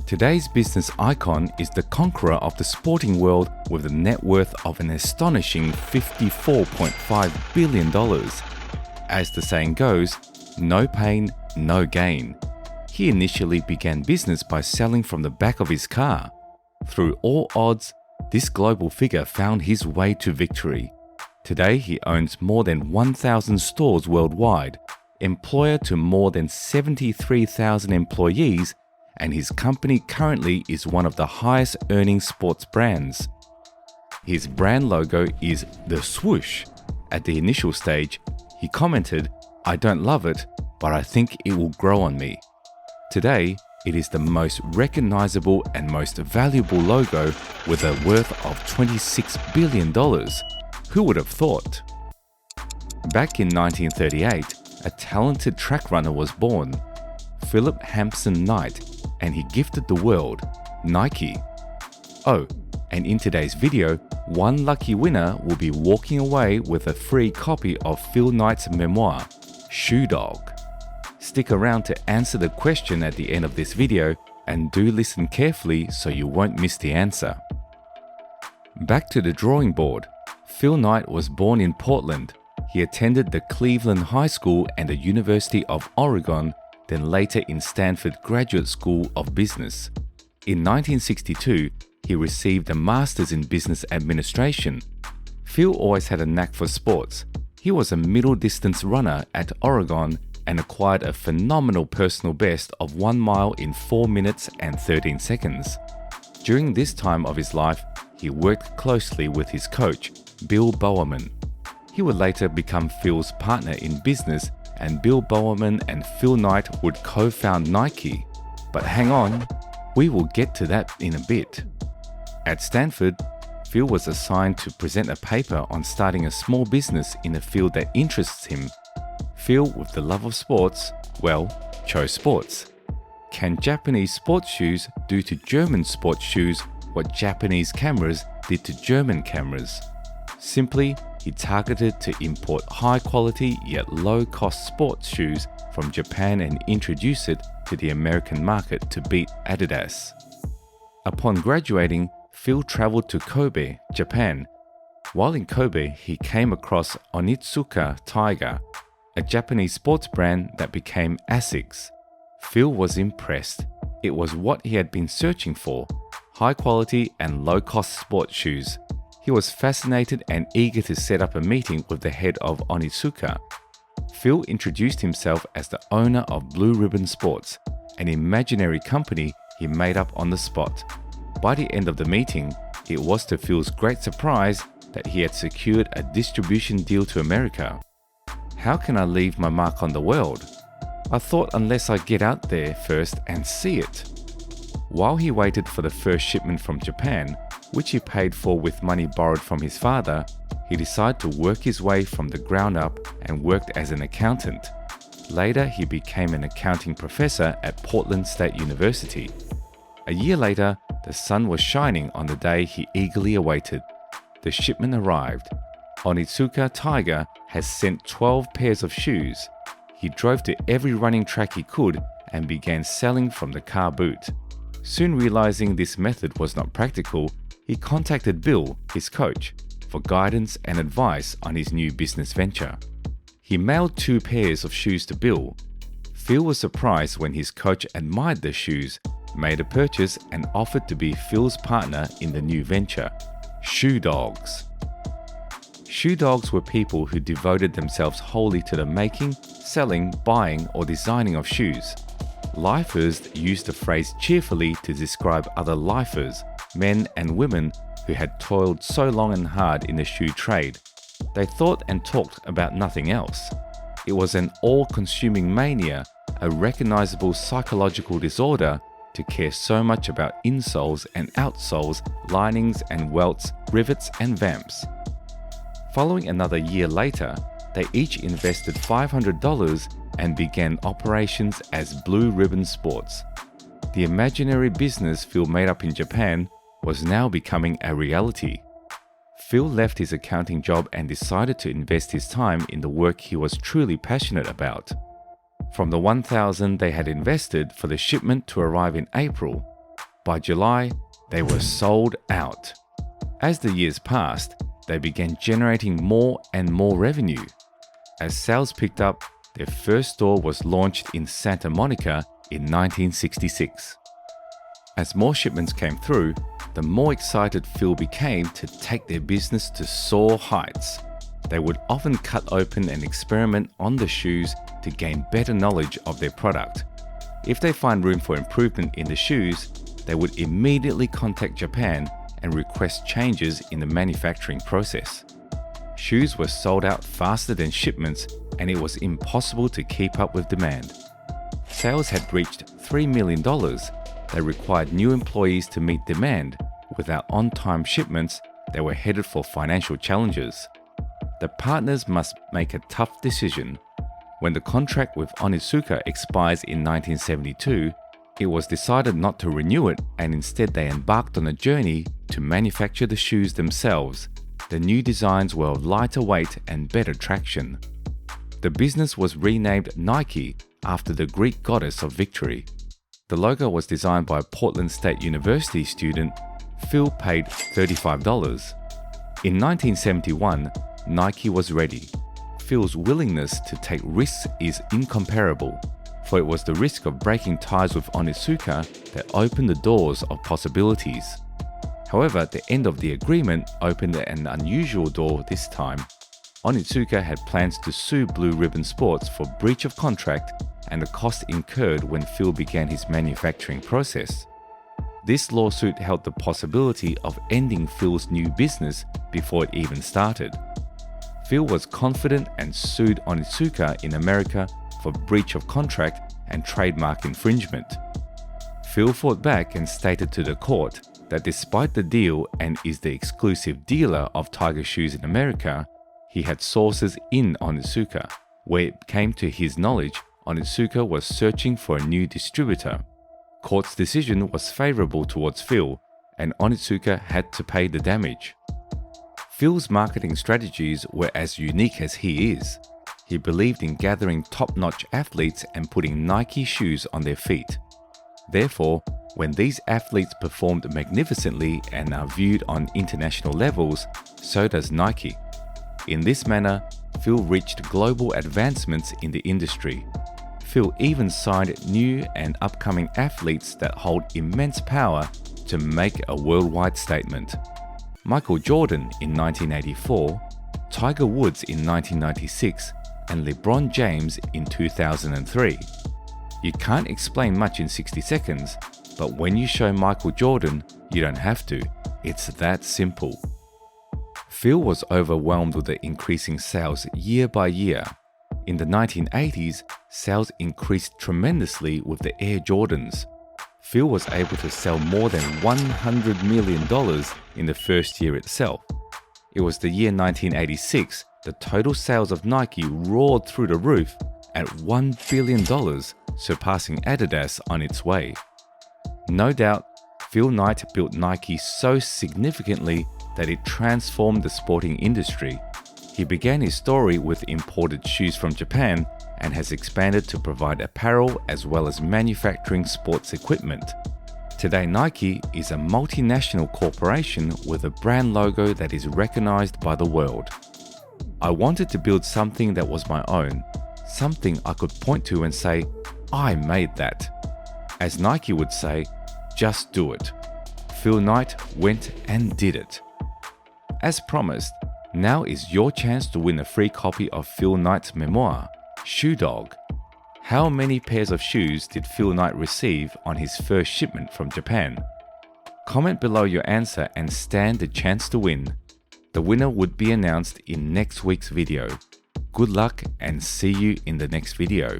Today's business icon is the conqueror of the sporting world with a net worth of an astonishing $54.5 billion. As the saying goes, no pain, no gain. He initially began business by selling from the back of his car. Through all odds, this global figure found his way to victory. Today, he owns more than 1,000 stores worldwide, employer to more than 73,000 employees, and his company currently is one of the highest earning sports brands. His brand logo is the swoosh. At the initial stage, he commented, "I don't love it, but I think it will grow on me." Today, it is the most recognizable and most valuable logo with a worth of $26 billion. Who would have thought? Back in 1938, a talented track runner was born, Philip Hampson Knight, and he gifted the world Nike. Oh, and in today's video, one lucky winner will be walking away with a free copy of Phil Knight's memoir, Shoe Dog. Stick around to answer the question at the end of this video, and do listen carefully so you won't miss the answer. Back to the drawing board. Phil Knight was born in Portland. He attended the Cleveland High School and the University of Oregon, then later in Stanford Graduate School of Business. In 1962, he received a master's in business administration. Phil always had a knack for sports. He was a middle distance runner at Oregon and acquired a phenomenal personal best of 1 mile in 4 minutes and 13 seconds. During this time of his life, he worked closely with his coach, Bill Bowerman. He would later become Phil's partner in business, and Bill Bowerman and Phil Knight would co-found Nike. But hang on, we will get to that in a bit. At Stanford, Phil was assigned to present a paper on starting a small business in a field that interests him. Phil, with the love of sports, chose sports. Can Japanese sports shoes do to German sports shoes what Japanese cameras did to German cameras? Simply, he targeted to import high-quality yet low-cost sports shoes from Japan and introduce it to the American market to beat Adidas. Upon graduating, Phil traveled to Kobe, Japan. While in Kobe, he came across Onitsuka Tiger, a Japanese sports brand that became ASICS. Phil was impressed. It was what he had been searching for: high quality and low cost sports shoes. He was fascinated and eager to set up a meeting with the head of Onitsuka. Phil introduced himself as the owner of Blue Ribbon Sports, an imaginary company he made up on the spot. By the end of the meeting, it was to Phil's great surprise that he had secured a distribution deal to America. "How can I leave my mark on the world? I thought unless I get out there first and see it." While he waited for the first shipment from Japan, which he paid for with money borrowed from his father, he decided to work his way from the ground up and worked as an accountant. Later, he became an accounting professor at Portland State University. A year later, the sun was shining on the day he eagerly awaited. The shipment arrived. Onitsuka Tiger has sent 12 pairs of shoes. He drove to every running track he could and began selling from the car boot. Soon realizing this method was not practical, he contacted Bill, his coach, for guidance and advice on his new business venture. He mailed 2 pairs of shoes to Bill. Phil was surprised when his coach admired the shoes, made a purchase, and offered to be Phil's partner in the new venture, Shoe Dogs. Shoe dogs were people who devoted themselves wholly to the making, selling, buying, or designing of shoes. Lifers used the phrase cheerfully to describe other lifers, men and women who had toiled so long and hard in the shoe trade. They thought and talked about nothing else. It was an all-consuming mania, a recognizable psychological disorder to care so much about insoles and outsoles, linings and welts, rivets and vamps. Following another year later, they each invested $500 and began operations as Blue Ribbon Sports. The imaginary business Phil made up in Japan was now becoming a reality. Phil left his accounting job and decided to invest his time in the work he was truly passionate about. From the $1,000 they had invested for the shipment to arrive in April, By July, they were sold out. As the years passed, they began generating more and more revenue. As sales picked up, their first store was launched in Santa Monica in 1966. As more shipments came through, the more excited Phil became to take their business to soar heights. They would often cut open and experiment on the shoes to gain better knowledge of their product. If they find room for improvement in the shoes, they would immediately contact Japan and request changes in the manufacturing process. Shoes were sold out faster than shipments, and it was impossible to keep up with demand. Sales had reached $3 million. They required new employees to meet demand. Without on-time shipments, they were headed for financial challenges. The partners must make a tough decision. When the contract with Onitsuka expires in 1972, it was decided not to renew it, and instead they embarked on a journey to manufacture the shoes themselves. The new designs were of lighter weight and better traction. The business was renamed Nike after the Greek goddess of victory. The logo was designed by a Portland State University student. Phil paid $35. In 1971, Nike was ready. Phil's willingness to take risks is incomparable, for it was the risk of breaking ties with Onitsuka that opened the doors of possibilities. However, the end of the agreement opened an unusual door this time. Onitsuka had plans to sue Blue Ribbon Sports for breach of contract and the cost incurred when Phil began his manufacturing process. This lawsuit held the possibility of ending Phil's new business before it even started. Phil was confident and sued Onitsuka in America for breach of contract and trademark infringement. Phil fought back and stated to the court that despite the deal and is the exclusive dealer of Tiger shoes in America, he had sources in Onitsuka, where it came to his knowledge Onitsuka was searching for a new distributor. Court's decision was favorable towards Phil, and Onitsuka had to pay the damage. Phil's marketing strategies were as unique as he is. He believed in gathering top-notch athletes and putting Nike shoes on their feet. Therefore, when these athletes performed magnificently and are viewed on international levels, so does Nike. In this manner, Phil reached global advancements in the industry. Phil even signed new and upcoming athletes that hold immense power to make a worldwide statement. Michael Jordan in 1984, Tiger Woods in 1996, and LeBron James in 2003. You can't explain much in 60 seconds, but when you show Michael Jordan, you don't have to. It's that simple. Phil was overwhelmed with the increasing sales year by year. In the 1980s, sales increased tremendously with the Air Jordans. Phil was able to sell more than $100 million in the first year itself. It was the year 1986, the total sales of Nike roared through the roof at $1 billion, surpassing Adidas on its way. No doubt, Phil Knight built Nike so significantly that it transformed the sporting industry. He began his story with imported shoes from Japan and has expanded to provide apparel as well as manufacturing sports equipment. Today, Nike is a multinational corporation with a brand logo that is recognized by the world. I wanted to build something that was my own, something I could point to and say, I made that. As Nike would say, just do it. Phil Knight went and did it. As promised, now is your chance to win a free copy of Phil Knight's memoir, Shoe Dog. How many pairs of shoes did Phil Knight receive on his first shipment from Japan? Comment below your answer and stand the chance to win. The winner would be announced in next week's video. Good luck and see you in the next video.